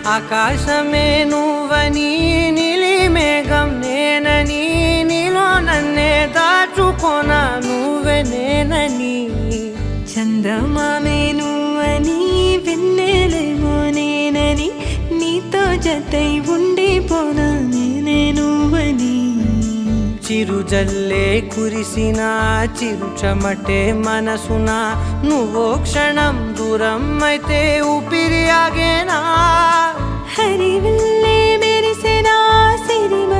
ఆకాశమే నువ్వని నీలి మేఘం నేనని నీలో నన్నే దాచుకోనా నువ్వే నేనని చందమామే నువ్వని వెన్నెలేమో నేనని నీతో జతై ఉండిపోనా నేనే నువ్వని చిరుజల్లే కురిసిన చిరుచమటే మనసున నువ్వో క్షణం దూరం అయితే ఊపిరి ఆగేనా హరివిల్లే మెరిసెనా సిరిమ